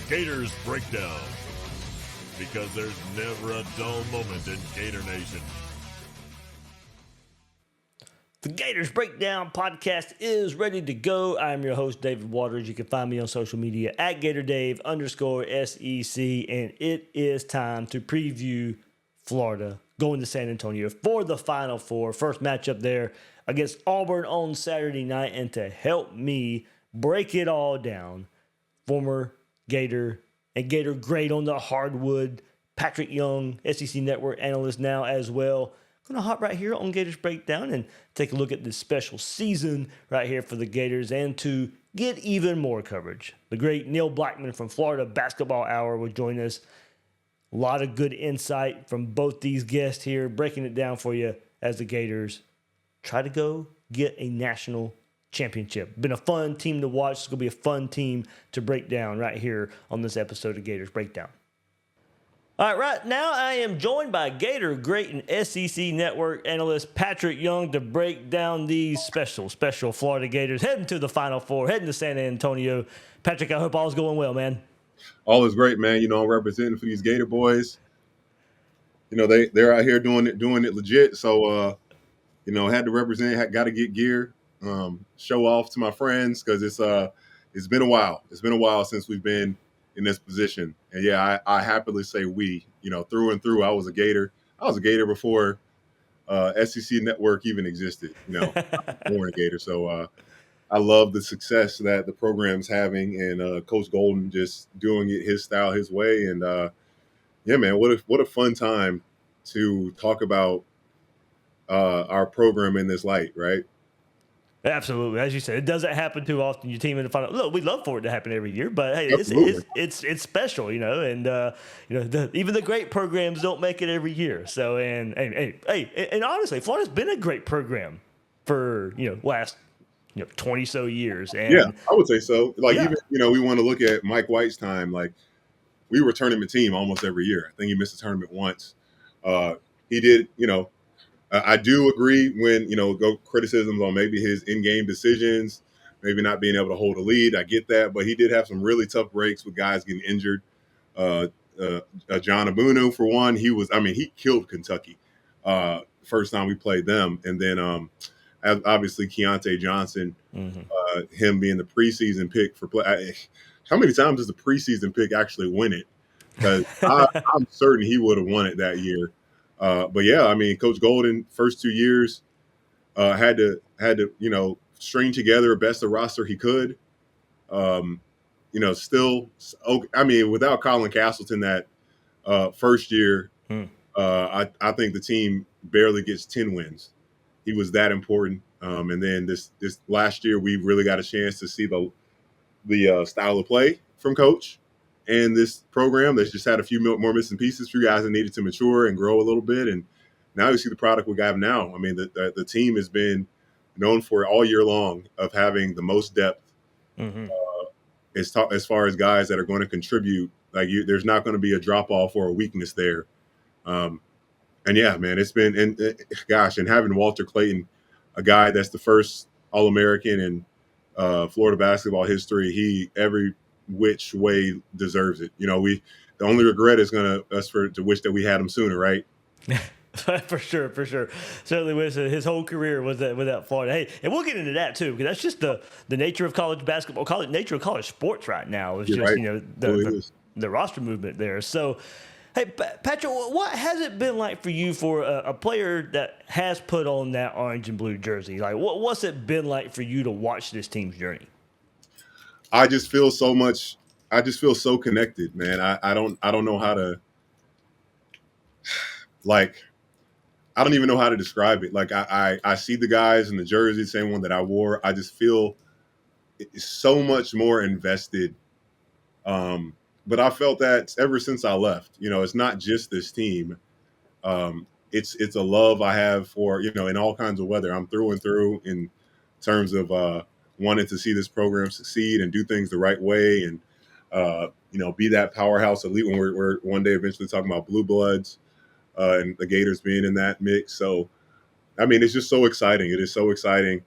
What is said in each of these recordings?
Gators Breakdown, because there's never a dull moment in Gator Nation. The Gators Breakdown podcast is ready to go. I'm your host, David Waters. You can find me on social media at GatorDave_SEC, and it is time to preview Florida going to San Antonio for the Final Four. First matchup there against Auburn on Saturday night, and to help me break it all down, former Gator and Gator great on the hardwood, Patric Young, SEC Network analyst now as well. Going to hop right here on Gators Breakdown and take a look at this special season right here for the Gators, and to get even more coverage, the great Neil Blackmon from Florida Basketball Hour will join us. A lot of good insight from both these guests here, breaking it down for you as the Gators try to go get a national championship. Been a fun team to watch. It's going to be a fun team to break down right here on this episode of Gators Breakdown. All right now I am joined by Gator great and SEC Network analyst Patric Young to break down these special Florida Gators heading to the Final Four, heading to San Antonio. Patric, I hope all's going well, man. All is great, man. I'm representing for these Gator boys. They're out here doing it legit. So, had to represent, got to get gear, show off to my friends, because it's been a while. It's been a while since we've been in this position. And yeah, I happily say we, through and through. I was a Gator before SEC Network even existed. I was born a Gator. So I love the success that the program's having, and Coach Golden just doing it his style, his way. And yeah, man, what a fun time to talk about our program in this light, right? Absolutely, as you said, it doesn't happen too often. Your team in the final. Look, we'd love for it to happen every year, but hey, it's special, and even the great programs don't make it every year. So and honestly, Florida's been a great program for last 20 so years. And yeah, I would say so. Even we want to look at Mike White's time. Like, we were a tournament team almost every year. I think he missed a tournament once. He did, I do agree when, go criticisms on maybe his in-game decisions, maybe not being able to hold a lead. I get that, but he did have some really tough breaks with guys getting injured. John Abunu, for one, he killed Kentucky first time we played them. And then obviously Keontae Johnson, him being the preseason pick for play. How many times does the preseason pick actually win it? Because I'm certain he would have won it that year. But yeah, Coach Golden, first 2 years, had to string together best of roster he could. Still, without Colin Castleton that first year, I think the team barely gets 10 wins. He was that important. And then this last year, we really got a chance to see the style of play from Coach. And this program that's just had a few more missing pieces, few guys that needed to mature and grow a little bit. And now you see the product we have now. The team has been known for all year long of having the most depth as far as guys that are going to contribute. There's not going to be a drop off or a weakness there. And yeah, man, it's been, and having Walter Clayton, a guy that's the first All-American in Florida basketball history, he every which way deserves it. The only regret is to wish that we had him sooner, right? For sure. Certainly wish his whole career was without Florida. Hey, and we'll get into that too, because that's just the nature of college basketball, nature of college sports right now. Is just right. The roster movement there. So, hey, Patric, what has it been like for you for a player that has put on that orange and blue jersey? Like, what's it been like for you to watch this team's journey? I just feel so connected, man. I don't know how to, I don't even know how to describe it. I see the guys in the jersey, same one that I wore. I just feel so much more invested. But I felt that ever since I left. It's not just this team. It's a love I have for, in all kinds of weather. I'm through and through in terms of wanting to see this program succeed and do things the right way, and be that powerhouse elite when we're one day eventually talking about blue bloods and the Gators being in that mix. So, it's just so exciting. It is so exciting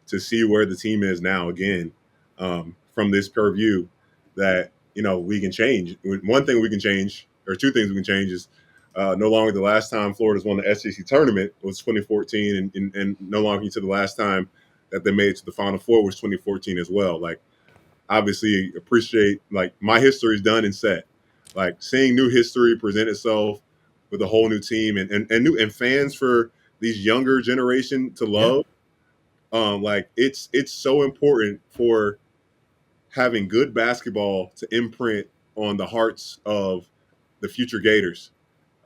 to see where the team is now again, from this purview, that we can change. One thing we can change, or two things we can change, is no longer the last time Florida's won the SEC tournament was 2014, and no longer you said the last time that they made it to the Final Four was 2014 as well. Like, obviously, appreciate, like, my history is done and set. Like, seeing new history present itself with a whole new team and fans for these younger generation to love. Like, it's so important for having good basketball to imprint on the hearts of the future Gators.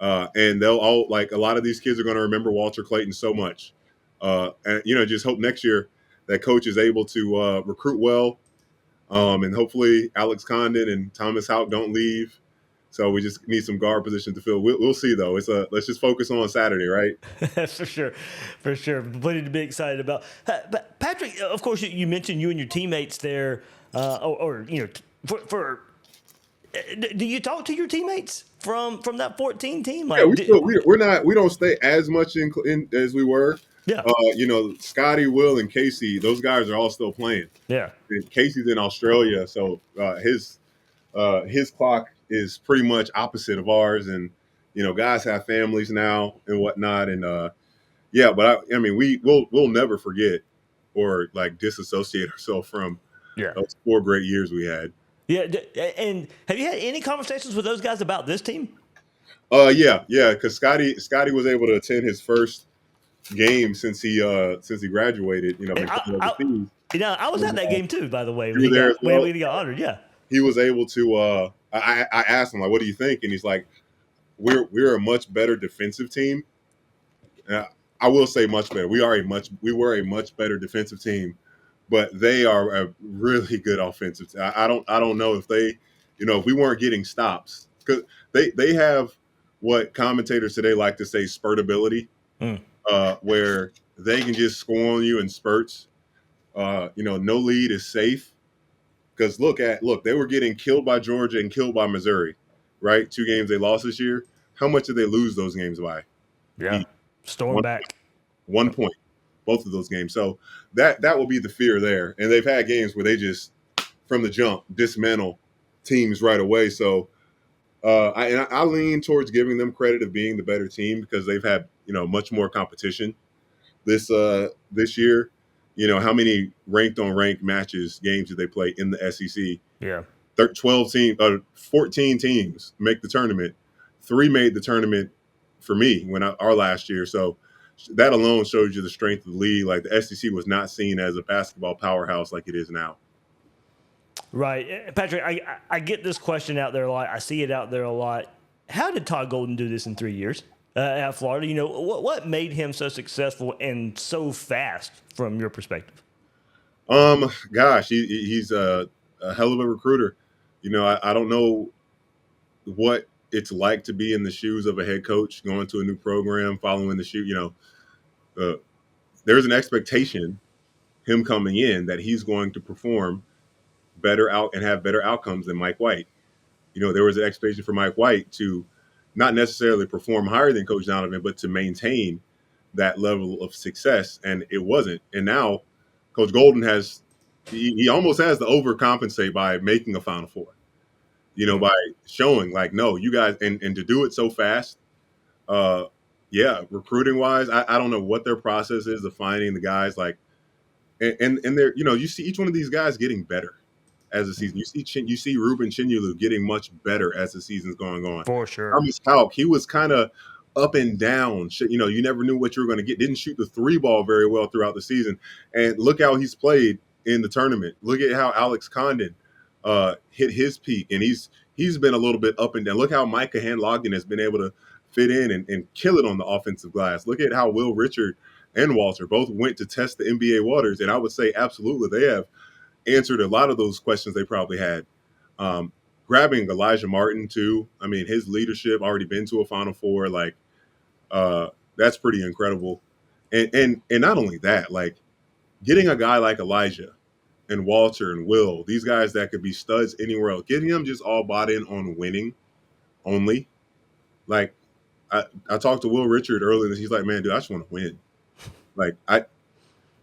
And they'll all, like, a lot of these kids are going to remember Walter Clayton so much. And, just hope next year that coach is able to recruit well. And hopefully Alex Condon and Thomas Houck don't leave. So we just need some guard position to fill. We'll see, though. Let's just focus on Saturday, right? For sure. Plenty to be excited about. But Patric, of course, you mentioned you and your teammates there, do you talk to your teammates from that 14 team? Like, we don't stay as much in as we were. Yeah. Scotty, Will, and Casey, those guys are all still playing. Yeah. And Casey's in Australia, so his clock is pretty much opposite of ours, and guys have families now and whatnot, and but we'll never forget or, like, disassociate ourselves from those 4 great years we had. Yeah, and have you had any conversations with those guys about this team? Yeah, because Scotty was able to attend his first game since he graduated. I was at that game too, by the way. When he got honored. Yeah, he was able to. I asked him, like, what do you think? And he's like, we're a much better defensive team. I will say much better. We were a much better defensive team, but they are a really good offensive team. I don't know if they, if we weren't getting stops, because they have what commentators today like to say spurtability, where they can just score on you in spurts. No lead is safe. Because look, they were getting killed by Georgia and killed by Missouri, right? 2 games they lost this year. How much did they lose those games by? Yeah, storm back 1 point, both of those games. So that will be the fear there. And they've had games where they just, from the jump, dismantle teams right away. So I lean towards giving them credit of being the better team because they've had much more competition this year. How many ranked on ranked games did they play in the SEC? Yeah. 14 teams make the tournament. 3 made the tournament for me our last year. So that alone shows you the strength of the league. Like, the SEC was not seen as a basketball powerhouse like it is now. Right. Patric, I get this question out there a lot. I see it out there a lot. How did Todd Golden do this in 3 years at Florida? What made him so successful and so fast from your perspective? Gosh, he's a hell of a recruiter. I don't know what it's like to be in the shoes of a head coach, going to a new program, following the shoe. There's an expectation, him coming in, that he's going to perform better out and have better outcomes than Mike White. There was an expectation for Mike White to not necessarily perform higher than Coach Donovan, but to maintain that level of success, and it wasn't. And now Coach Golden he almost has to overcompensate by making a Final Four, by showing, like, no, you guys, and to do it so fast. Recruiting wise, I don't know what their process is of finding the guys, like, and they're, you see each one of these guys getting better as the season. You see Ruben Chinyulu getting much better as the season's going on. For sure. Thomas Houck, he was kind of up and down. You never knew what you were going to get. Didn't shoot the 3 ball very well throughout the season. And look how he's played in the tournament. Look at how Alex Condon hit his peak, and he's been a little bit up and down. Look how Micah Hand-Logden has been able to fit in and kill it on the offensive glass. Look at how Will Richard and Walter both went to test the NBA waters, and I would say absolutely they have answered a lot of those questions they probably had. Grabbing Elijah Martin too. I mean, his leadership, already been to a Final Four. Like, that's pretty incredible. And not only that, like, getting a guy like Elijah and Walter and Will, these guys that could be studs anywhere else, getting them just all bought in on winning only. Like, I talked to Will Richard earlier, and he's like, man, dude, I just want to win. Like,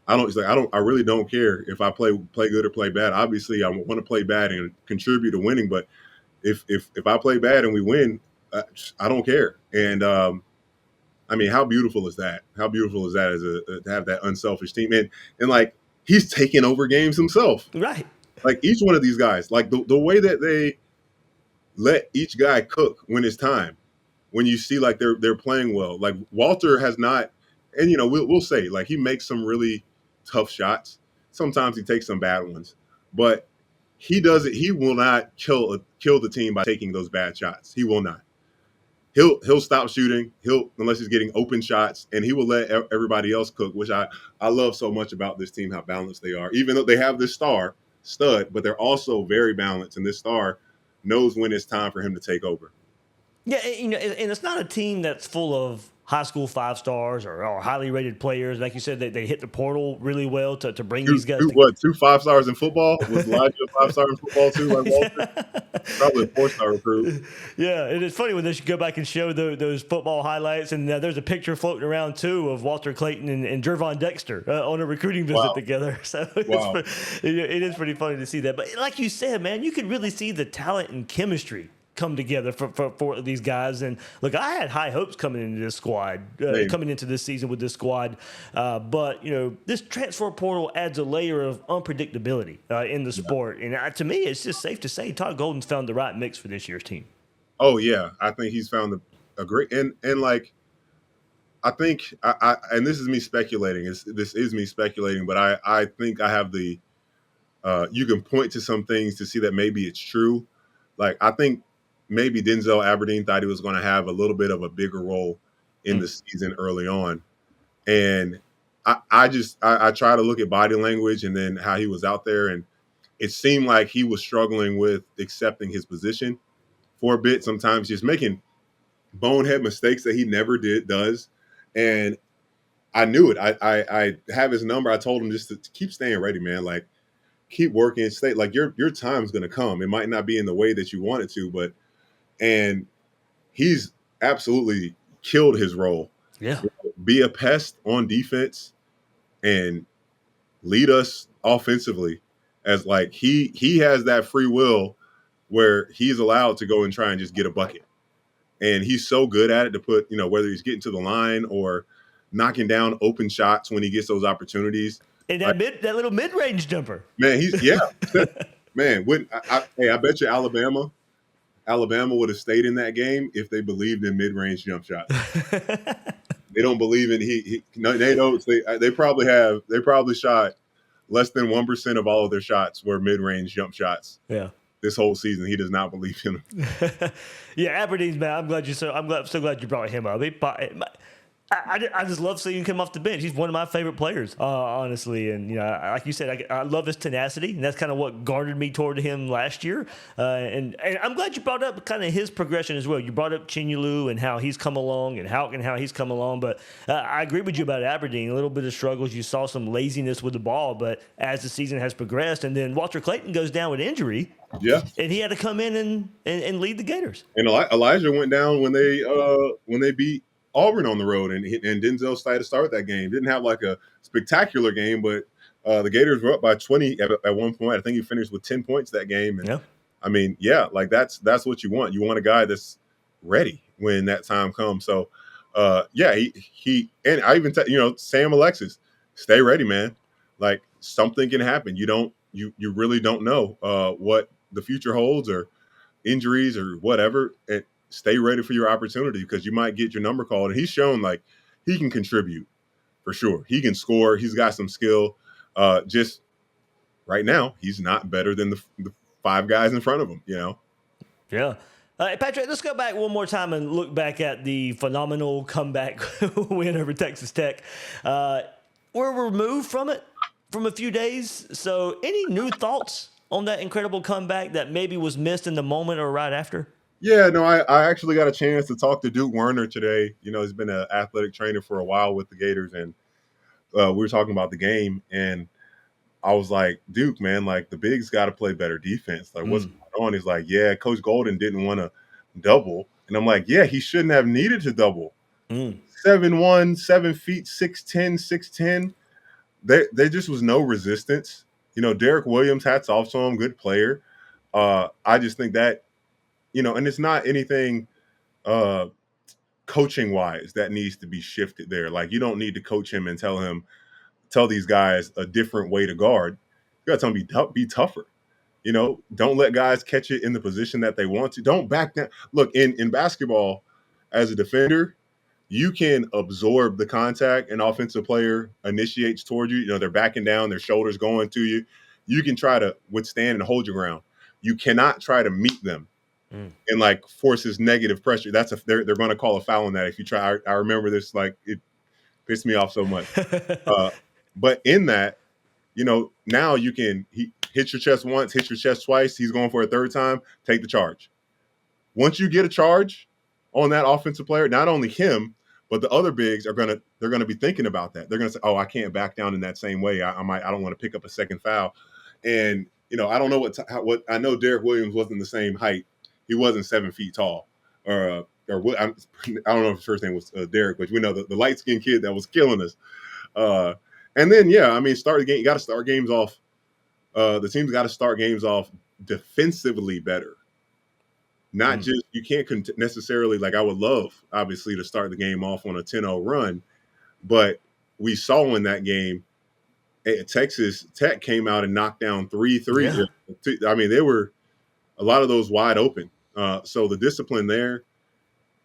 I really don't care if I play good or play bad. Obviously, I want to play bad and contribute to winning, but if I play bad and we win, I don't care. And I mean, how beautiful is that? How beautiful is that as to have that unselfish team? And like he's taking over games himself. Right. Like each one of these guys, like the way that they let each guy cook when it's time, when you see like they're playing well. Like Walter has not, and we'll say like he makes some really tough shots. Sometimes he takes some bad ones, but he does it. He will not kill the team by taking those bad shots. He will not. He'll stop shooting. Unless he's getting open shots, and he will let everybody else cook. Which I love so much about this team, how balanced they are. Even though they have this stud, but they're also very balanced, and this star knows when it's time for him to take over. Yeah, and it's not a team that's full of high school 5-stars or highly rated players. Like you said, they hit the portal really well to bring these guys. Two 5-stars in football? Was Elijah a 5-star in football too, like Walter? Probably a 4-star recruit. Yeah, and it's funny when they should go back and show those football highlights, and there's a picture floating around too of Walter Clayton and Jervon Dexter on a recruiting visit together. So it is pretty funny to see that. But like you said, man, you could really see the talent and chemistry come together for these guys. And look, I had high hopes coming into this squad, coming into this season with this squad. But this transfer portal adds a layer of unpredictability in the sport. And to me, it's just safe to say Todd Golden's found the right mix for this year's team. Oh yeah, I think he's found a great and like I think I and this is me speculating. This is me speculating, but I think I have the you can point to some things to see that maybe it's true. Like I think maybe Denzel Aberdeen thought he was going to have a little bit of a bigger role in the season early on. And I try to look at body language and then how he was out there. And it seemed like he was struggling with accepting his position for a bit, sometimes just making bonehead mistakes that he never does. And I knew it. I have his number. I told him just to keep staying ready, man. Like keep working, stay like your time's going to come. It might not be in the way that you want it to, and he's absolutely killed his role. Yeah. Be a pest on defense and lead us offensively as like he has that free will where he's allowed to go and try and just get a bucket. And he's so good at it to put, whether he's getting to the line or knocking down open shots when he gets those opportunities. And that little mid-range jumper. Man, man, I bet you Alabama would have stayed in that game if they believed in mid-range jump shots. They don't believe in no, they don't. They probably shot less than 1% of all of their shots were mid-range jump shots. Yeah. This whole season, he does not believe in them. Yeah, Aberdeen's man. I'm so glad you brought him up. I just love seeing him come off the bench. He's one of my favorite players, honestly. And, like you said, I love his tenacity, and that's kind of what garnered me toward him last year. And I'm glad you brought up kind of his progression as well. You brought up Chinyelu and how he's come along and how he's come along. But I agree with you about Aberdeen. A little bit of struggles. You saw some laziness with the ball, but as the season has progressed, and then Walter Clayton goes down with injury. Yeah. And he had to come in and lead the Gators. And Elijah went down when they beat Auburn on the road, and Denzel decided to start that game. Didn't have like a spectacular game, but the Gators were up by 20 at one point. I think he finished with 10 points that game. And, I mean, like that's what you want. You want a guy that's ready when that time comes. So, he and I even Sam Alexis, stay ready, man. Like something can happen. You really don't know what the future holds or injuries or whatever. And stay ready for your opportunity because you might get your number called. And he's shown like he can contribute for sure. He can score. He's got some skill. Just right now, he's not better than the 5 guys in front of him, Yeah. Patrick, let's go back one more time and look back at the phenomenal comeback win over Texas Tech. We're removed from it from a few days. So any new thoughts on that incredible comeback that maybe was missed in the moment or right after? Yeah, no, I actually got a chance to talk to Duke Werner today. He's been an athletic trainer for a while with the Gators, and we were talking about the game, and I was like, Duke, man, like the bigs got to play better defense. Like, what's going on? He's like, yeah, Coach Golden didn't want to double. And I'm like, yeah, he shouldn't have needed to double. 7'1", 7 feet, 6'10", 6'10". there just was no resistance. Derek Williams, hats off to him, good player. I just think that, and it's not anything coaching wise that needs to be shifted there. Like, you don't need to coach him and tell these guys a different way to guard. You got to tell them be tougher. Don't let guys catch it in the position that they want to. Don't back down. Look, in basketball, as a defender, you can absorb the contact an offensive player initiates toward you. They're backing down, their shoulders going to you. You can try to withstand and hold your ground. You cannot try to meet them and like forces negative pressure. They're going to call a foul on that if you try. I remember this, like, it pissed me off so much. But in that, now you can hit your chest once, hit your chest twice. He's going for a third time. Take the charge. Once you get a charge on that offensive player, not only him, but the other bigs they're gonna be thinking about that. They're gonna say, "Oh, I can't back down in that same way. I don't want to pick up a second foul." And I don't know what I know. Derek Williams wasn't the same height. He wasn't 7 feet tall, or I don't know if his first name was Derek, but we know the light skinned kid that was killing us. And then start the game. You got to start games off. The team's got to start games off defensively better. Not just, you can't necessarily, like, I would love, obviously, to start the game off on a 10-0 run, but we saw in that game, Texas Tech came out and knocked down 3 threes. Yeah. They were a lot of those wide open. So the discipline there,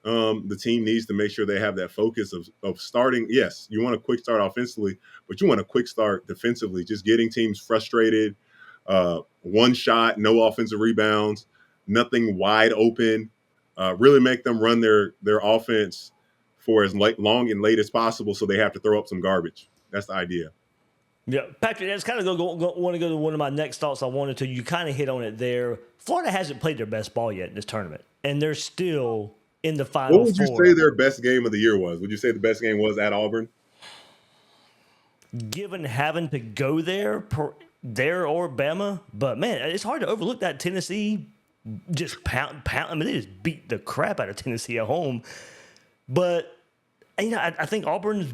the team needs to make sure they have that focus of starting. Yes, you want a quick start offensively, but you want a quick start defensively, just getting teams frustrated, one shot, no offensive rebounds, nothing wide open, really make them run their offense for as long and late as possible so they have to throw up some garbage. That's the idea. Yeah, Patrick, that's kind of want to go to one of my next thoughts I wanted to. You kind of hit on it there. Florida hasn't played their best ball yet in this tournament, and they're still in the Final Four. What would you say their best game of the year was? Would you say the best game was at Auburn? Given having to go there or Bama, but man, it's hard to overlook that Tennessee just pound. They just beat the crap out of Tennessee at home. But I think Auburn's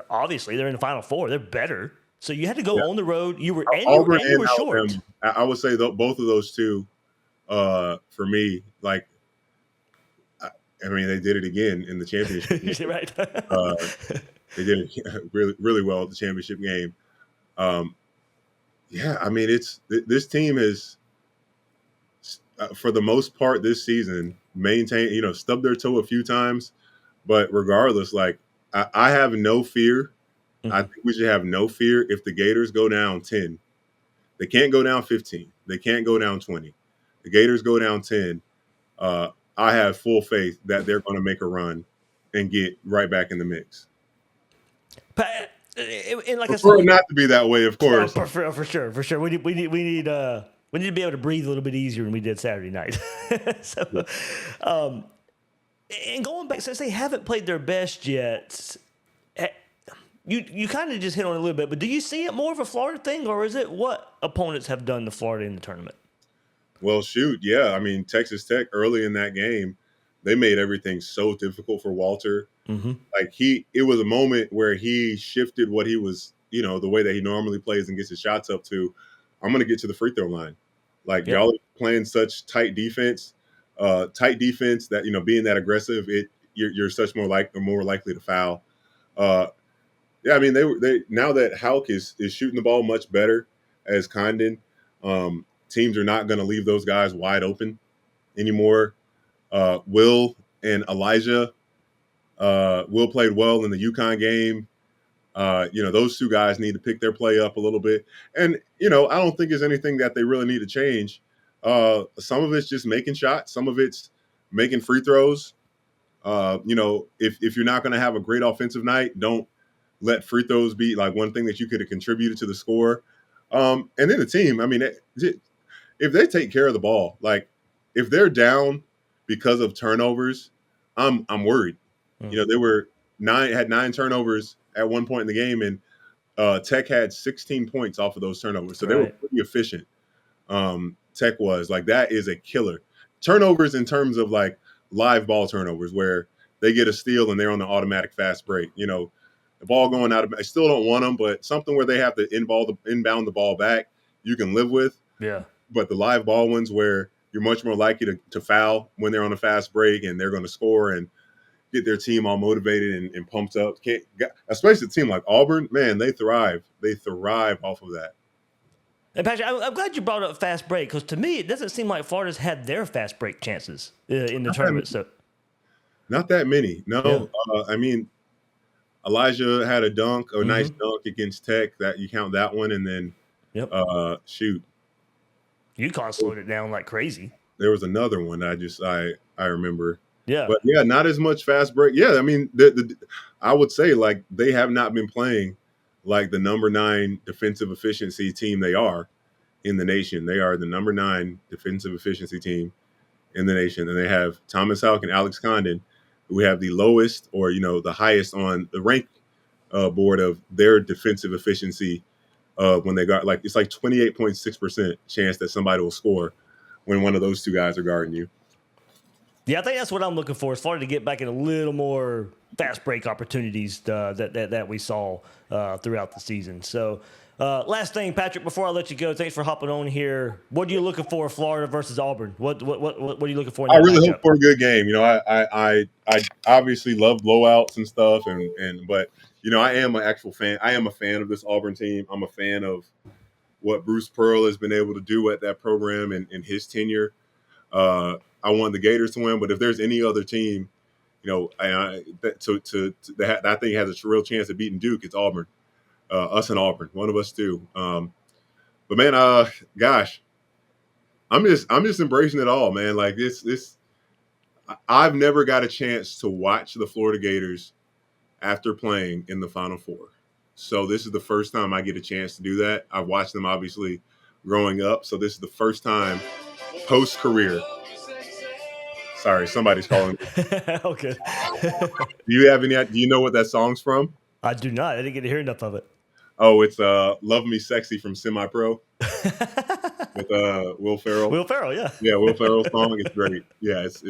obviously they're in the Final Four. They're better, so you had to go on the road. You were short. I would say both of those two, for me, like. They did it again in the championship. Right. They did it really, really well at the championship game. This team is, for the most part this season, maintained, stubbed their toe a few times, but regardless, like, I have no fear. Mm-hmm. I think we should have no fear if the Gators go down 10. They can't go down 15. They can't go down 20. The Gators go down 10. I have full faith that they're going to make a run and get right back in the mix. And like prefer it not to be that way, of course. For sure. We need to be able to breathe a little bit easier than we did Saturday night. And going back, since they haven't played their best yet, you kind of just hit on it a little bit, but do you see it more of a Florida thing, or is it what opponents have done to Florida in the tournament? Well, shoot, yeah. Texas Tech early in that game, they made everything so difficult for Walter. Mm-hmm. Like, it was a moment where he shifted what he was, the way that he normally plays and gets his shots up to. I'm going to get to the free throw line. Like, y'all are playing such tight defense that, being that aggressive, you're such more likely to foul. They now that Houck is shooting the ball much better as Condon. Teams are not going to leave those guys wide open anymore. Will and Elijah, Will played well in the UConn game. Those two guys need to pick their play up a little bit. And, I don't think there's anything that they really need to change. Some of it's just making shots. Some of it's making free throws. If you're not going to have a great offensive night, don't let free throws be like one thing that you could have contributed to the score. And then the team, if they take care of the ball, like, if they're down because of turnovers, I'm worried. Mm-hmm. They had 9 turnovers at one point in the game, and Tech had 16 points off of those turnovers. So They were pretty efficient. Tech was. Like, that is a killer. Turnovers in terms of, like, live ball turnovers where they get a steal and they're on the automatic fast break. the ball going out of, I still don't want them, but something where they have to inbound the ball back, you can live with. Yeah. But the live ball ones where you're much more likely to foul when they're on a fast break and they're going to score and get their team all motivated and pumped up. Especially a team like Auburn, man, they thrive. They thrive off of that. And Patrick, I'm glad you brought up fast break, because to me, it doesn't seem like Florida's had their fast break chances in the tournament. So, not that many. No, yeah. I mean, Elijah had a dunk, a nice dunk against Tech. That you count that one, and then shoot, UConn slowed it down like crazy. There was another one I remember. Yeah, but yeah, not as much fast break. Yeah, I mean, I would say like they have not been playing like the number 9 defensive efficiency team they are in the nation. They are the number 9 defensive efficiency team in the nation, and they have Thomas Houck and Alex Condon, who have the lowest or the highest on the rank board of their defensive efficiency. When they got it's like 28.6% chance that somebody will score when one of those two guys are guarding you. Yeah, I think that's what I'm looking for, is Florida to get back in a little more fast break opportunities that we saw throughout the season. So, last thing, Patrick, before I let you go, thanks for hopping on here. What are you looking for, Florida versus Auburn? What are you looking for in that I really matchup? hope for a good game. I obviously love blowouts and stuff, but I am an actual fan. I am a fan of this Auburn team. I'm a fan of what Bruce Pearl has been able to do at that program in his tenure. I want the Gators to win, but if there's any other team, I think has a real chance of beating Duke, it's Auburn. Us and Auburn, one of us do. But man, gosh, I'm just embracing it all, man. Like this, I've never got a chance to watch the Florida Gators after playing in the Final Four. So this is the first time I get a chance to do that. I've watched them obviously growing up, so this is the first time post-career. Sorry, somebody's calling me. Okay. Do you know what that song's from? I do not. I didn't get to hear enough of it. Oh, it's Love Me Sexy from Semi Pro with Will Ferrell. Will Ferrell, yeah. Yeah, Will Ferrell's song. It's great. Yeah, it's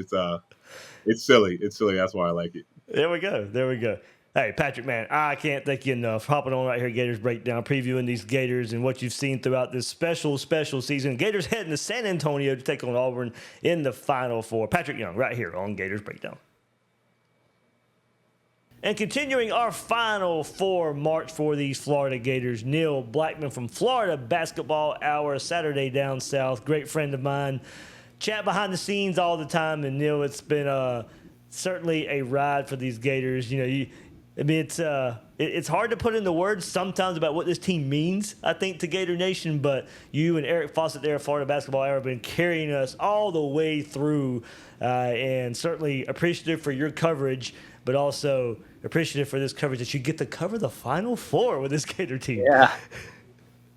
silly. It's silly. That's why I like it. There we go. Hey, Patrick, man, I can't thank you enough for hopping on right here, Gators Breakdown, previewing these Gators and what you've seen throughout this special season. Gators heading to San Antonio to take on Auburn in the Final Four. Patric Young right here on Gators Breakdown. And continuing our Final Four march for these Florida Gators, Neil Blackmon from Florida Basketball Hour, Saturday Down South, great friend of mine. Chat behind the scenes all the time, and Neil, it's been certainly a ride for these Gators. It's hard to put into words sometimes about what this team means, I think, to Gator Nation, but you and Eric Fawcett there at Florida Basketball Hour have been carrying us all the way through, and certainly appreciative for your coverage, but also appreciative for this coverage that you get to cover the Final Four with this Gator team.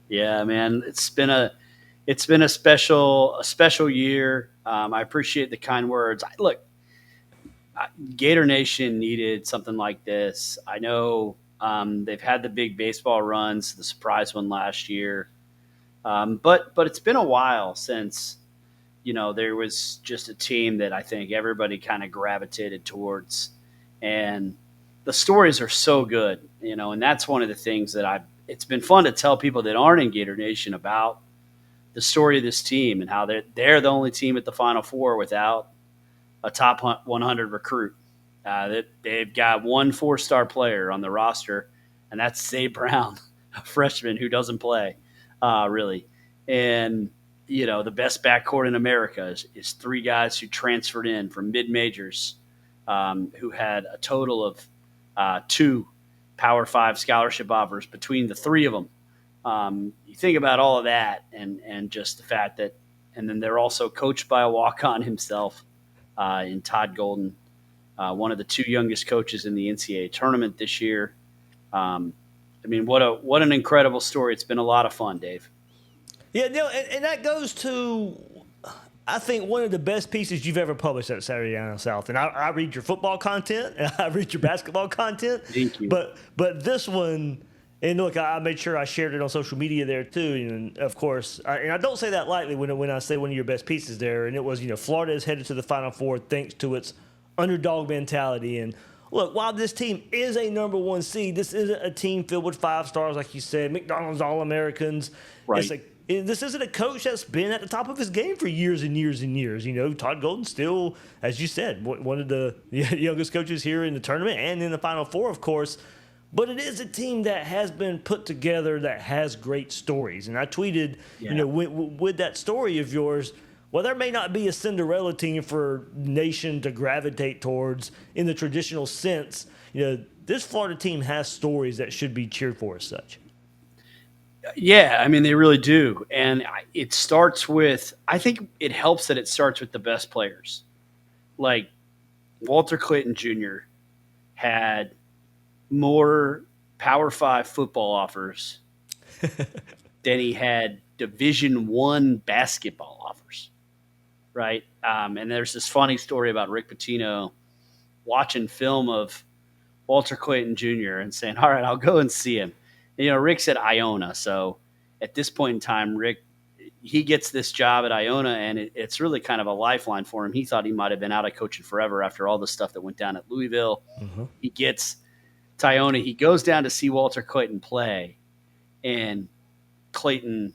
Yeah, man, it's been a special year. I appreciate the kind words. Look, Gator Nation needed something like this. I know they've had the big baseball runs, the surprise one last year, but it's been a while since there was just a team that I think everybody kind of gravitated towards, and the stories are so good, and that's one of the things that it's been fun to tell people that aren't in Gator Nation about the story of this team and how they're the only team at the Final Four without a top 100 recruit. They've got one 4-star player on the roster, and that's Zay Brown, a freshman who doesn't play, really. And, the best backcourt in America is 3 guys who transferred in from mid-majors who had a total of 2 Power 5 scholarship offers between the 3 of them. You think about all of that and just the fact that – and then they're also coached by a walk-on himself, in Todd Golden, one of the 2 youngest coaches in the NCAA tournament this year. What an incredible story. It's been a lot of fun, Dave. Yeah, no, and that goes to, I think, one of the best pieces you've ever published at Saturday Down South. And I read your football content, and I read your basketball content. Thank you. But this one, and look, I made sure I shared it on social media there too. And of course, and I don't say that lightly when I say one of your best pieces there. And it was, Florida is headed to the Final Four thanks to its underdog mentality. And look, while this team is a number one seed, this isn't a team filled with 5 stars, like you said, McDonald's All-Americans. Right. This isn't a coach that's been at the top of his game for years and years and years. Todd Golden still, as you said, one of the youngest coaches here in the tournament and in the Final Four, of course. But it is a team that has been put together that has great stories. And I tweeted, with that story of yours, well, there may not be a Cinderella team for nation to gravitate towards in the traditional sense. This Florida team has stories that should be cheered for as such. Yeah, I mean, they really do. And it starts with, I think it helps that it starts with the best players. Like Walter Clayton Jr. had more Power 5 football offers than he had Division I basketball offers, right? And there's this funny story about Rick Pitino watching film of Walter Clayton Jr. and saying, all right, I'll go and see him. Rick's at Iona. So at this point in time, Rick, he gets this job at Iona, and it's really kind of a lifeline for him. He thought he might have been out of coaching forever after all the stuff that went down at Louisville. Mm-hmm. He gets to Iona. He goes down to see Walter Clayton play, and Clayton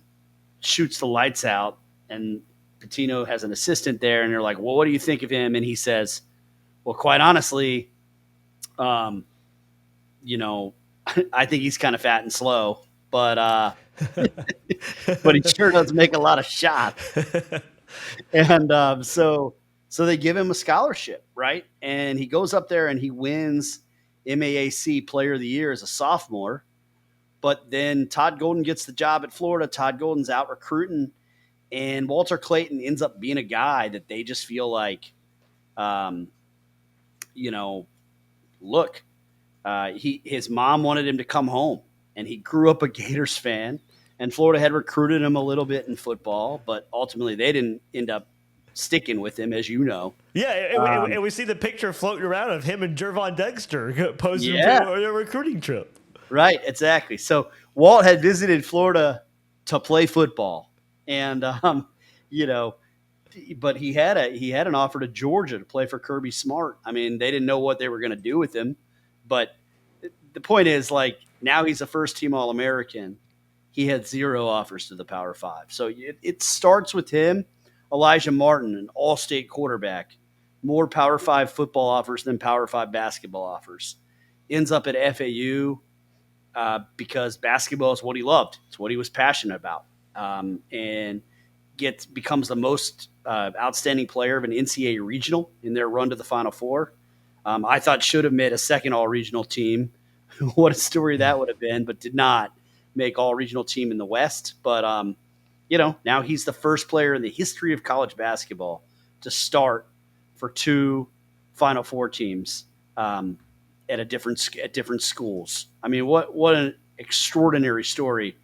shoots the lights out, and Pitino has an assistant there, and they're like, well, what do you think of him? And he says, well, quite honestly, I think he's kind of fat and slow, but but he sure does make a lot of shots. And so they give him a scholarship, right? And he goes up there and he wins MAAC Player of the Year as a sophomore. But then Todd Golden gets the job at Florida. Todd Golden's out recruiting, and Walter Clayton ends up being a guy that they just feel like, look. His mom wanted him to come home, and he grew up a Gators fan, and Florida had recruited him a little bit in football, but ultimately they didn't end up sticking with him, as you know. Yeah, and we see the picture floating around of him and Jervon Dexter posing for a recruiting trip. Right, exactly. So Walt had visited Florida to play football, and but he had an offer to Georgia to play for Kirby Smart. I mean, they didn't know what they were going to do with him. But the point is, like, now he's a first-team All-American. He had 0 offers to the Power 5. So it starts with him. Elijah Martin, an all-state quarterback, more Power 5 football offers than Power 5 basketball offers. Ends up at FAU because basketball is what he loved. It's what he was passionate about. And becomes the most outstanding player of an NCAA regional in their run to the Final Four. I thought should have made a second all-regional team. What a story that would have been, but did not make all-regional team in the West. But, now he's the first player in the history of college basketball to start for 2 Final Four teams at different schools. I mean, what an extraordinary story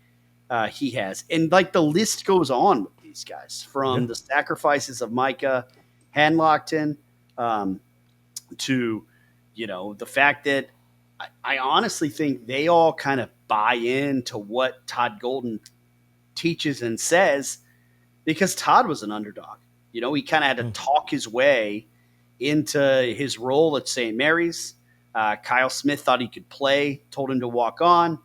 he has. And, the list goes on with these guys, from the sacrifices of Micah Hanlockton to, the fact that I honestly think they all kind of buy into what Todd Golden teaches and says, because Todd was an underdog. He kind of had to talk his way into his role at St. Mary's. Kyle Smith thought he could play, told him to walk on.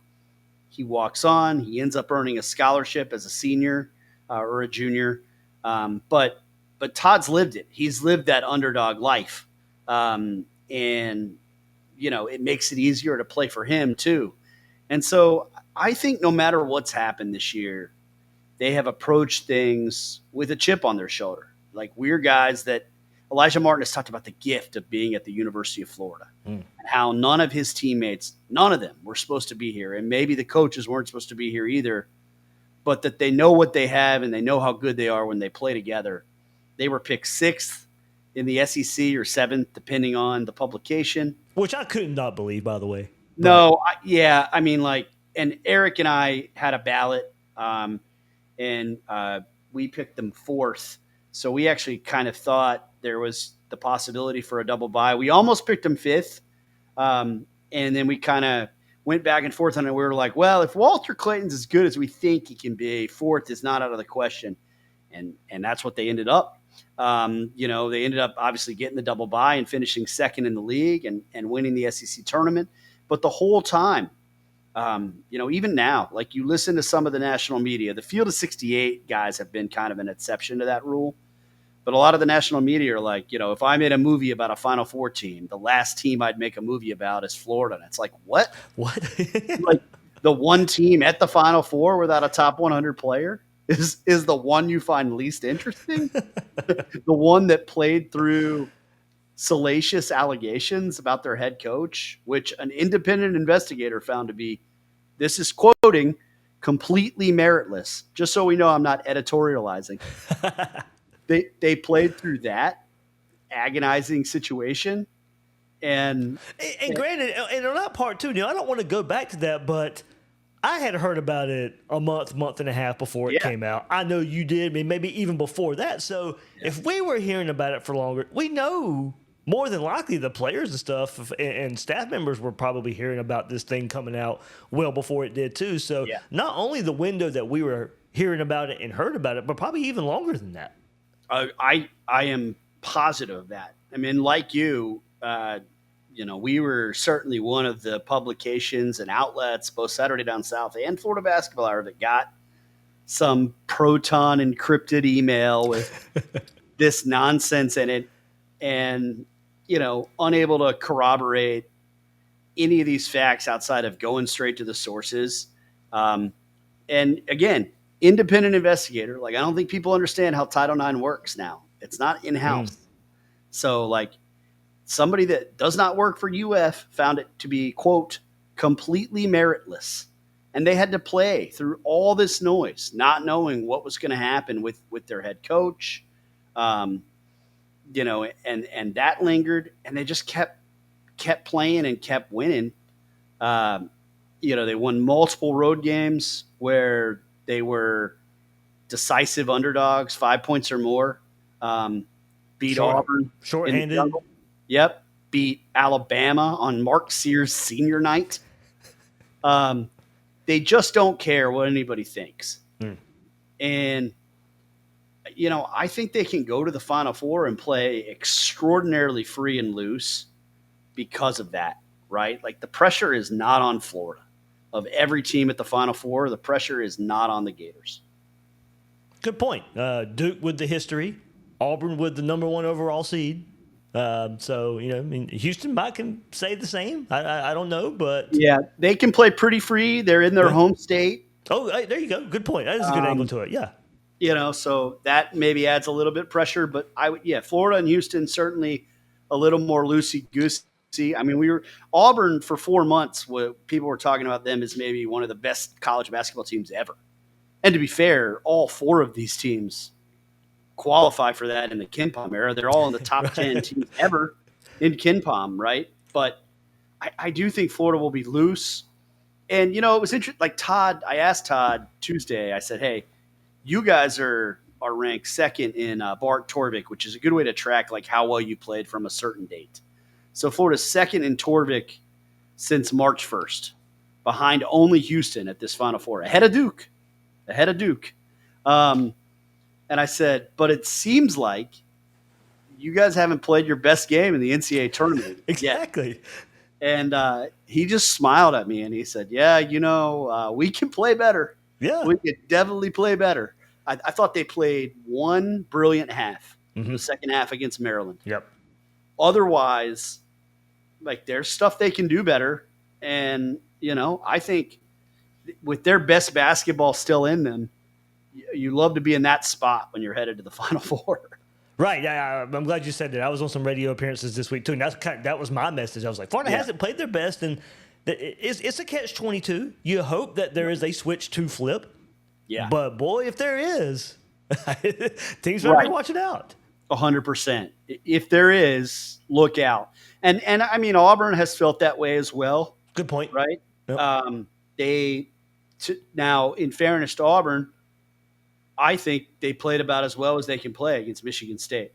He walks on. He ends up earning a scholarship as a senior or a junior. But Todd's lived it. He's lived that underdog life. And, it makes it easier to play for him too. And so I think no matter what's happened this year, they have approached things with a chip on their shoulder. Like, we're guys that Elijah Martin has talked about the gift of being at the University of Florida and how none of his teammates, none of them were supposed to be here. And maybe the coaches weren't supposed to be here either, but that they know what they have and they know how good they are when they play together. They were picked 6th in the SEC or 7th, depending on the publication. Which I could not believe, by the way. No, and Eric and I had a ballot, and we picked them 4th. So we actually kind of thought there was the possibility for a double bye. We almost picked them 5th, and then we kind of went back and forth on it. We were like, well, if Walter Clayton's as good as we think he can be, 4th is not out of the question. And that's what they ended up. They ended up obviously getting the double bye and finishing second in the league and winning the SEC tournament. But the whole time, even now, like you listen to some of the national media, the Field of 68 guys have been kind of an exception to that rule. But a lot of the national media are like, if I made a movie about a Final Four team, the last team I'd make a movie about is Florida. And it's like, what? What? Like the one team at the Final Four without a top 100 player is the one you find least interesting? The one that played through salacious allegations about their head coach, which an independent investigator found to be, this is quoting, completely meritless. Just so we know I'm not editorializing. They played through that agonizing situation. And granted, and on that part too, Neil, I don't want to go back to that, but I had heard about it a month and a half before it came out. I know you did, maybe even before that. So if we were hearing about it for longer, we know more than likely the players and stuff and staff members were probably hearing about this thing coming out well before it did too. So not only the window that we were hearing about it and heard about it, but probably even longer than that. I am positive of that. I mean, like you, we were certainly one of the publications and outlets, both Saturday Down South and Florida Basketball Hour, that got some Proton encrypted email with this nonsense in it and, unable to corroborate any of these facts outside of going straight to the sources. And again, independent investigator. Like, I don't think people understand how Title IX works now. It's not in-house. So, like, somebody that does not work for UF found it to be, quote, completely meritless. And they had to play through all this noise, not knowing what was going to happen with their head coach, and that lingered. And they just kept playing and kept winning. They won multiple road games where they were decisive underdogs, 5 points or more. Beat Auburn. Short-handed. Yep. Beat Alabama on Mark Sears' senior night. They just don't care what anybody thinks. And, I think they can go to the Final Four and play extraordinarily free and loose because of that, right? Like, the pressure is not on Florida. Of every team at the Final Four, the pressure is not on the Gators. Good point. Duke with the history, Auburn with the number 1 overall seed. Houston might can say the same. I don't know, but yeah, they can play pretty free. They're in their home state. Oh, there you go. Good point. That is a good angle to it. Yeah. So that maybe adds a little bit pressure, but Florida and Houston certainly a little more loosey-goosey. I mean, Auburn for 4 months. People were talking about them as maybe one of the best college basketball teams ever. And to be fair, all 4 of these teams qualify for that in the KenPom era. They're all in the top 10 teams ever in KenPom, right? But I do think Florida will be loose. And, it was interesting. Like Todd, I asked Todd Tuesday, I said, hey, you guys are ranked second in Bart Torvik, which is a good way to track like how well you played from a certain date. So Florida's second in Torvik since March 1st, behind only Houston at this Final Four, ahead of Duke. And I said, but it seems like you guys haven't played your best game in the NCAA tournament Exactly. yet. And he just smiled at me and he said, we can play better. Yeah. We could definitely play better. I thought they played one brilliant half, the second half against Maryland. Yep. Otherwise, like, there's stuff they can do better. And, I think with their best basketball still in them, you love to be in that spot when you're headed to the Final Four. Right. Yeah, I'm glad you said that. I was on some radio appearances this week too, and that was my message. I was like, Florida hasn't played their best, and it's a catch-22. You hope that there is a switch to flip. Yeah. But boy, if there is, teams better be watching out. 100%. If there is, look out. And I mean, Auburn has felt that way as well. Good point. Right. Yep. Now, in fairness to Auburn, I think they played about as well as they can play against Michigan State.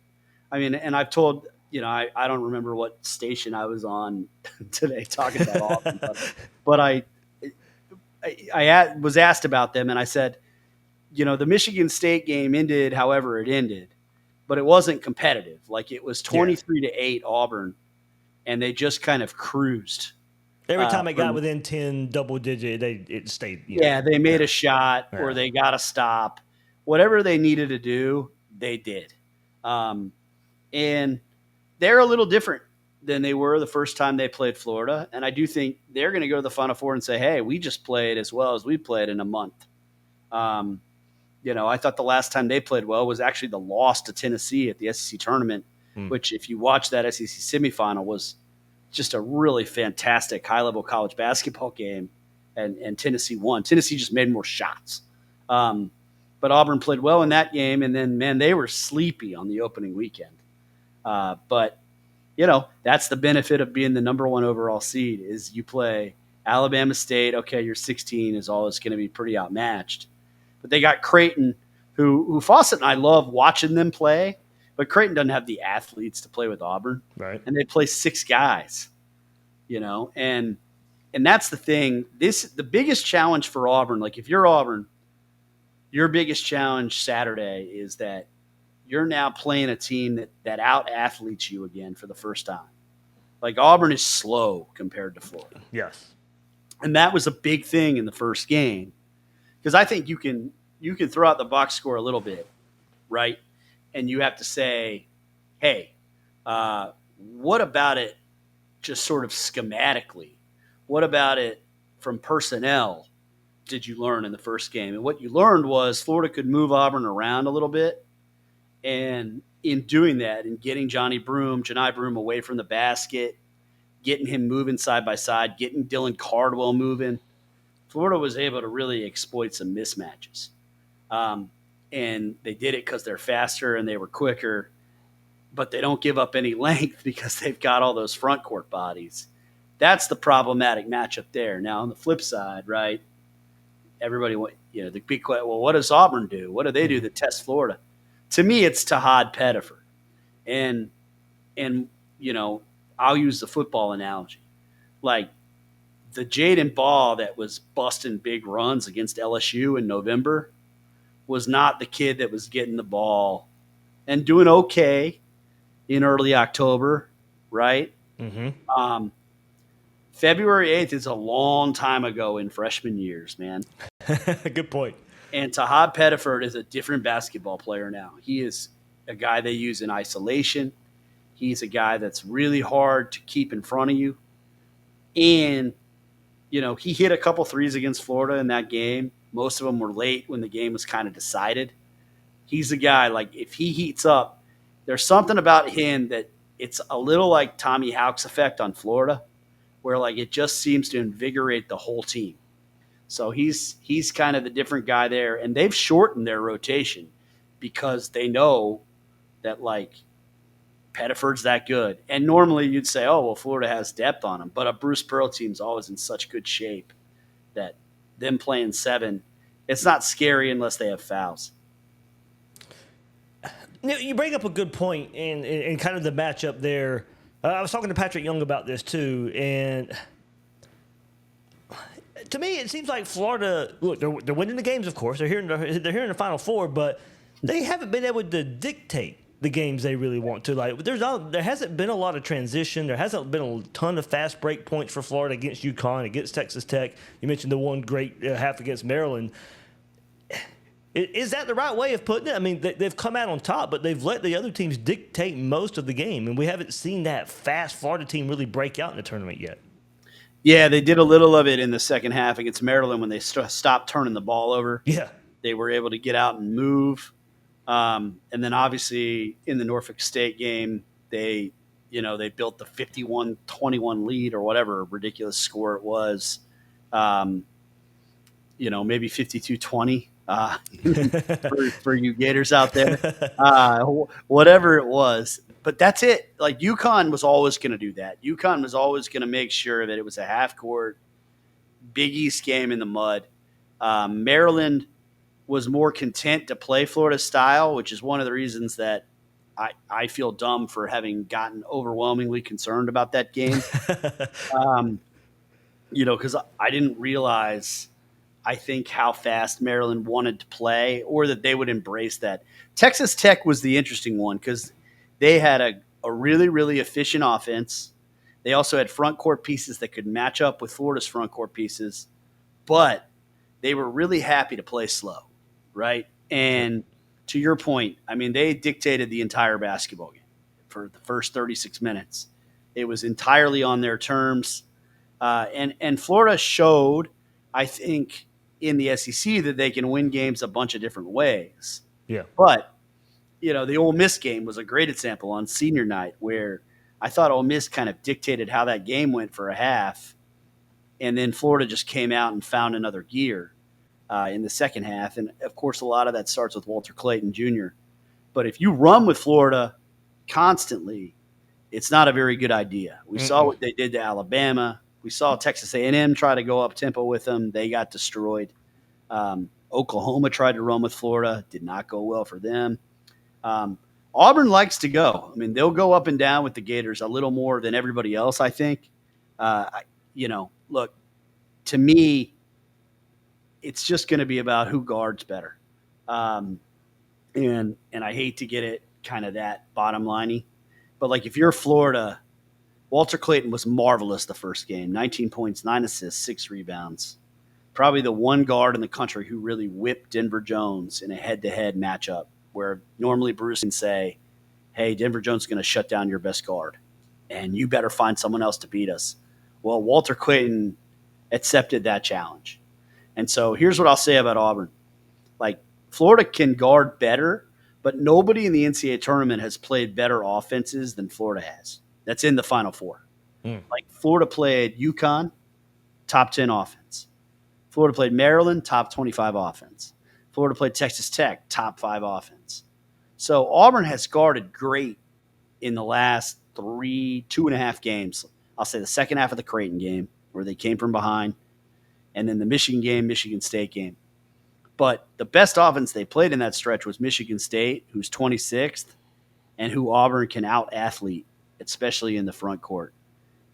I mean, and I've told, I don't remember what station I was on today talking about Auburn, but I was asked about them, and I said, the Michigan State game ended however it ended. but it wasn't competitive. Like it was 23-8 Auburn, and they just kind of cruised. Every time it got within 10 double digit, it stayed. They made a shot or they got a stop. Whatever they needed to do, they did. And they're a little different than they were the first time they played Florida. And I do think they're going to go to the Final Four and say, hey, we just played as well as we played in a month. I thought the last time they played well was actually the loss to Tennessee at the SEC tournament, which if you watch that SEC semifinal was just a really fantastic high-level college basketball game, and Tennessee won. Tennessee just made more shots. But Auburn played well in that game, and then, man, they were sleepy on the opening weekend. But that's the benefit of being the number one overall seed is you play Alabama State. Okay, you're 16 is always going to be pretty outmatched. But they got Creighton, who Fawcett and I love watching them play, but Creighton doesn't have the athletes to play with Auburn. Right. And they play 6 guys, and that's the thing. The biggest challenge for Auburn, like if you're Auburn, your biggest challenge Saturday is that you're now playing a team that out-athletes you again for the first time. Like Auburn is slow compared to Florida. Yes. And that was a big thing in the first game. Because I think you can throw out the box score a little bit, right? And you have to say, hey, what about it just sort of schematically? What about it from personnel did you learn in the first game? And what you learned was Florida could move Auburn around a little bit. And in doing that and getting Johni Broome away from the basket, getting him moving side by side, getting Dylan Cardwell moving, Florida was able to really exploit some mismatches. And they did it because they're faster and they were quicker, but they don't give up any length because they've got all those front court bodies. That's the problematic matchup there. Now, on the flip side, right, everybody, the big question, well, what does Auburn do? What do they do that test Florida? To me, it's Todd Pettiford. And I'll use the football analogy. Like, the Jaden Ball that was busting big runs against LSU in November was not the kid that was getting the ball and doing okay in early October, right? Mm-hmm. February 8th is a long time ago in freshman years, man. Good point. And Todd Pettiford is a different basketball player now. He is a guy they use in isolation. He's a guy that's really hard to keep in front of you. And he hit a couple threes against Florida in that game. Most of them were late when the game was kind of decided. He's a guy, like, if he heats up, there's something about him that it's a little like Tommy Hawk's effect on Florida, where, like, it just seems to invigorate the whole team. So he's kind of the different guy there. And they've shortened their rotation because they know that, like, Pettiford's that good. And normally you'd say, oh, well, Florida has depth on him. But a Bruce Pearl team's always in such good shape that them playing 7, it's not scary unless they have fouls. You bring up a good point in kind of the matchup there. I was talking to Patric Young about this too. And to me, it seems like Florida, look, they're winning the games, of course. They're here in the Final Four, but they haven't been able to dictate the games they really want to. Like, there hasn't been a lot of transition. There hasn't been a ton of fast break points for Florida against UConn, against Texas Tech. You mentioned the one great half against Maryland. Is that the right way of putting it? I mean, they've come out on top, but they've let the other teams dictate most of the game, and we haven't seen that fast Florida team really break out in the tournament yet. Yeah, they did a little of it in the second half against Maryland when they stopped turning the ball over. Yeah. They were able to get out and move. And then obviously in the Norfolk State game, they built the 51-21 lead or whatever ridiculous score it was. Maybe 52-20 for you Gators out there, whatever it was. But that's it. Like, UConn was always going to do that. UConn was always going to make sure that it was a half-court Big East game in the mud. Maryland was more content to play Florida style, which is one of the reasons that I feel dumb for having gotten overwhelmingly concerned about that game. Because I didn't realize I think, how fast Maryland wanted to play, or that they would embrace that. Texas Tech was the interesting one because they had a really, really efficient offense. They also had front court pieces that could match up with Florida's front court pieces, but they were really happy to play slow, right? And to your point, I mean, they dictated the entire basketball game for the first 36 minutes. It was entirely on their terms. And Florida showed, I think, in the SEC that they can win games a bunch of different ways. Yeah. But, the Ole Miss game was a great example on senior night where I thought Ole Miss kind of dictated how that game went for a half. And then Florida just came out and found another gear in the second half. And, of course, a lot of that starts with Walter Clayton Jr. But if you run with Florida constantly, it's not a very good idea. We saw what they did to Alabama. We saw Texas A&M try to go up tempo with them. They got destroyed. Oklahoma tried to run with Florida. Did not go well for them. Auburn likes to go. I mean, they'll go up and down with the Gators a little more than everybody else, I think. Look, to me, it's just going to be about who guards better. And I hate to get it kind of that bottom liney, but like if you're Florida, Walter Clayton was marvelous the first game, 19 points, 9 assists, 6 rebounds. Probably the one guard in the country who really whipped Denver Jones in a head-to-head matchup where normally Bruce can say, hey, Denver Jones is going to shut down your best guard, and you better find someone else to beat us. Well, Walter Clayton accepted that challenge. And so here's what I'll say about Auburn. Like, Florida can guard better, but nobody in the NCAA tournament has played better offenses than Florida has. That's in the Final Four. Like, Florida played UConn, top 10 offense. Florida played Maryland, top 25 offense. Florida played Texas Tech, top 5 offense. So Auburn has guarded great in the last 2.5 games. I'll say the second half of the Creighton game where they came from behind, and then the Michigan game, Michigan State game. But the best offense they played in that stretch was Michigan State, who's 26th, and who Auburn can out-athlete, especially in the front court.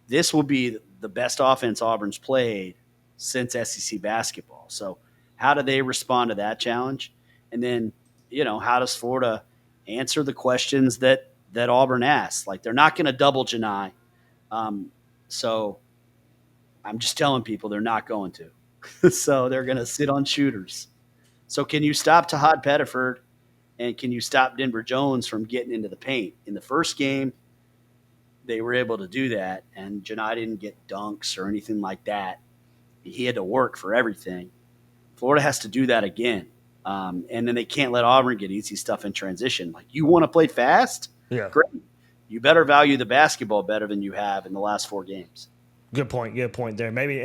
This will be the best offense Auburn's played since SEC basketball. So how do they respond to that challenge? And then, how does Florida answer the questions that Auburn asks? Like, they're not going to double Janai. So I'm just telling people they're not going to. So they're going to sit on shooters. So can you stop Tahad Pettiford, and can you stop Denver Jones from getting into the paint? In the first game, they were able to do that, and Janai didn't get dunks or anything like that. He had to work for everything. Florida has to do that again. And then they can't let Auburn get easy stuff in transition. Like, you want to play fast? Yeah. Great. You better value the basketball better than you have in the last 4 games. Good point there. Maybe,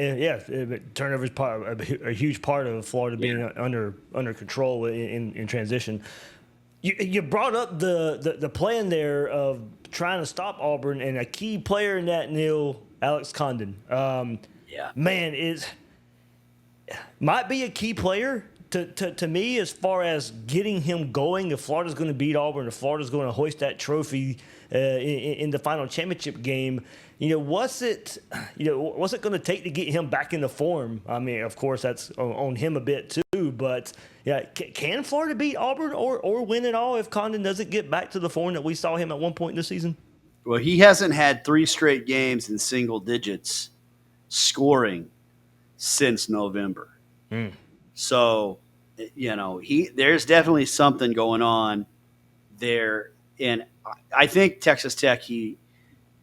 turnover is a huge part of Florida being under control in transition. You brought up the plan there of trying to stop Auburn, and a key player in that, Neil, Alex Condon. Man, might be a key player to me as far as getting him going. If Florida's going to beat Auburn, if Florida's going to hoist that trophy in the final championship game, what's it going to take to get him back into form? I mean, of course, that's on him a bit too. But can Florida beat Auburn or win it all if Condon doesn't get back to the form that we saw him at one point in the season? Well, he hasn't had 3 straight games in single digits scoring since November. So, there's definitely something going on there. And I think Texas Tech, he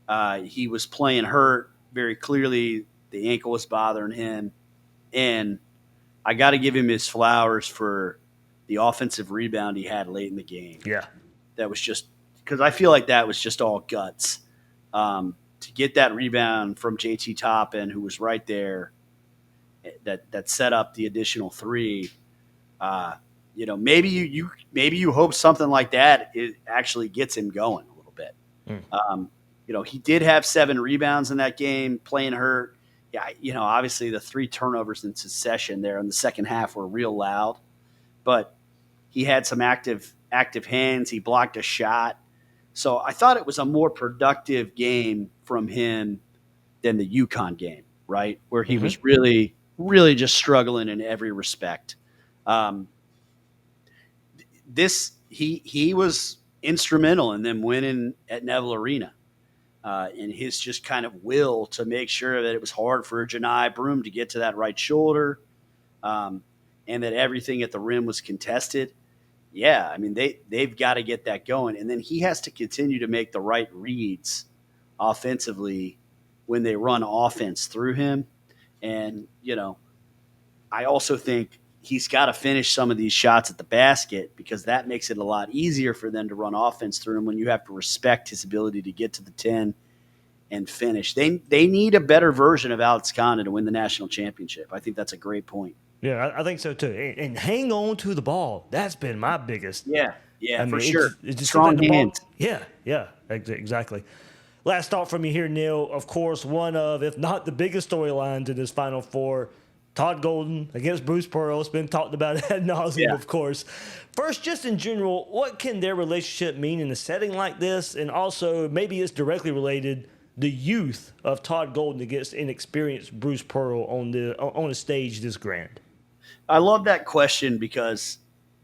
was playing hurt very clearly. The ankle was bothering him. And I got to give him his flowers for the offensive rebound he had late in the game. Yeah. That was just because I feel like that was just all guts. To get that rebound from JT Toppin, who was right there, that set up the additional 3. Maybe you hope something like that it actually gets him going a little bit. He did have 7 rebounds in that game, playing hurt. Yeah, obviously the 3 turnovers in succession there in the second half were real loud, but he had some active hands. He blocked a shot. So I thought it was a more productive game from him than the UConn game, right? Where he was really really just struggling in every respect. He was instrumental in them winning at Neville Arena, and his just kind of will to make sure that it was hard for Janai Broom to get to that right shoulder, and that everything at the rim was contested. Yeah, I mean they've got to get that going, and then he has to continue to make the right reads offensively when they run offense through him. And I also think he's got to finish some of these shots at the basket, because that makes it a lot easier for them to run offense through him when you have to respect his ability to get to the 10 and finish. They need a better version of Alex Condon to win the national championship. I think that's a great point. Yeah, I think so too. And hang on to the ball. That's been my biggest. Yeah, I mean, for sure. It's just strong the ball. hands. Yeah, exactly. Last thought from you here, Neil. Of course, one of, if not the biggest storylines in this Final Four, Todd Golden against Bruce Pearl. It's been talked about ad nauseum, of course. First, just in general, what can their relationship mean in a setting like this? And also, maybe it's directly related, the youth of Todd Golden against inexperienced Bruce Pearl on a stage this grand. I love that question because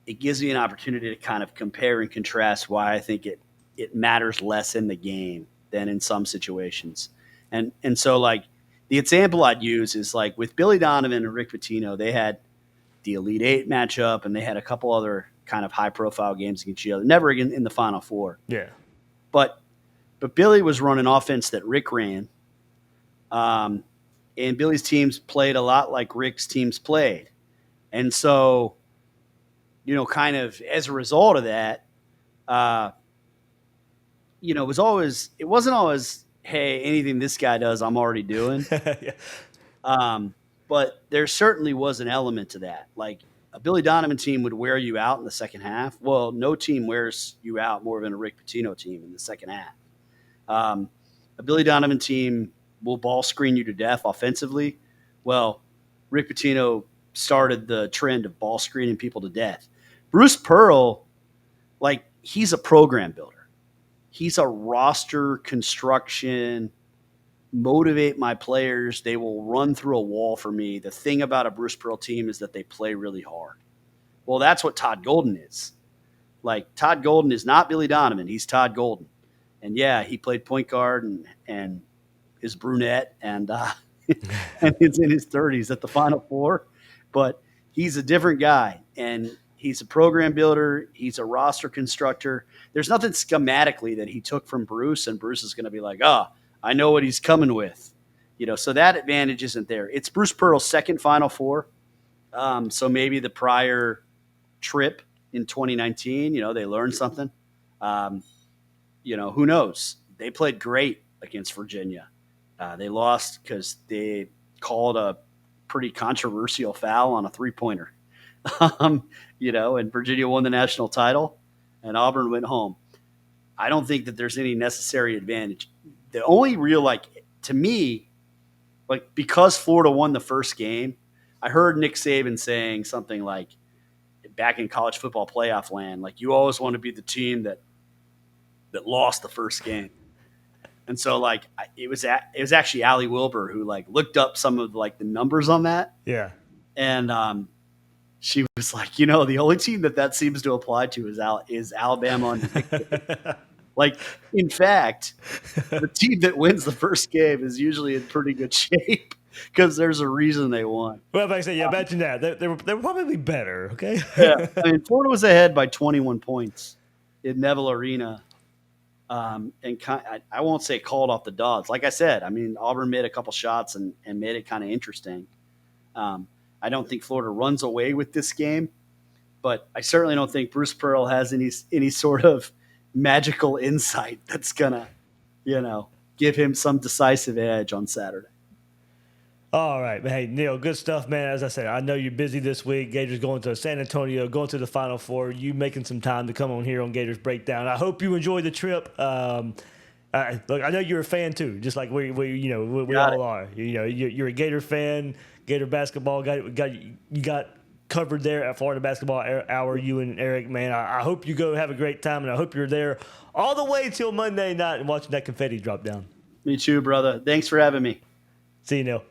it gives me an opportunity to kind of compare and contrast why I think it matters less in the game than in some situations. And so, like, the example I'd use is, like, with Billy Donovan and Rick Pitino, they had the Elite Eight matchup, and they had a couple other kind of high-profile games against each other. Never in the Final Four. Yeah. But Billy was running offense that Rick ran, and Billy's teams played a lot like Rick's teams played. And so, kind of as a result of that, it wasn't always, hey, anything this guy does, I'm already doing. Yeah. But there certainly was an element to that. Like, a Billy Donovan team would wear you out in the second half. Well, no team wears you out more than a Rick Pitino team in the second half. A Billy Donovan team will ball screen you to death offensively. Well, Rick Pitino started the trend of ball screening people to death. Bruce Pearl, like, he's a program builder. He's a roster construction, motivate my players. They will run through a wall for me. The thing about a Bruce Pearl team is that they play really hard. Well, that's what Todd Golden is. Like, Todd Golden is not Billy Donovan. He's Todd Golden. And, yeah, he played point guard and is brunette and and he's in his 30s at the Final Four. But he's a different guy, and he's a program builder. He's a roster constructor. There's nothing schematically that he took from Bruce, and Bruce is going to be like, I know what he's coming with. So that advantage isn't there. It's Bruce Pearl's second Final Four. So maybe the prior trip in 2019, they learned something. Who knows? They played great against Virginia. They lost because they called a pretty controversial foul on a three-pointer. And Virginia won the national title, and Auburn went home. I don't think that there's any necessary advantage. The only real, to me, because Florida won the first game, I heard Nick Saban saying something like, back in college football playoff land, you always want to be the team that lost the first game. And so, it was actually Allie Wilbur who, looked up some of, the numbers on that. Yeah. And she was like, the only team that seems to apply to is Alabama. In fact, the team that wins the first game is usually in pretty good shape because there's a reason they won. Well, if I say, imagine that. They were probably better, okay? Yeah. Florida was ahead by 21 points in Neville Arena. And I won't say called off the dogs. Like I said, Auburn made a couple shots and made it kind of interesting. I don't think Florida runs away with this game, but I certainly don't think Bruce Pearl has any sort of magical insight that's gonna, give him some decisive edge on Saturday. All right. Hey, Neil, good stuff, man. As I said, I know you're busy this week. Gators going to San Antonio, going to the Final Four. You making some time to come on here on Gators Breakdown. I hope you enjoy the trip. Look, I know you're a fan too, just like we all are. You're a Gator fan. Gator basketball you got covered there at Florida Basketball Hour. You and Eric, man. I hope you go have a great time, and I hope you're there all the way till Monday night and watching that confetti drop down. Me too, brother. Thanks for having me. See you, Neil.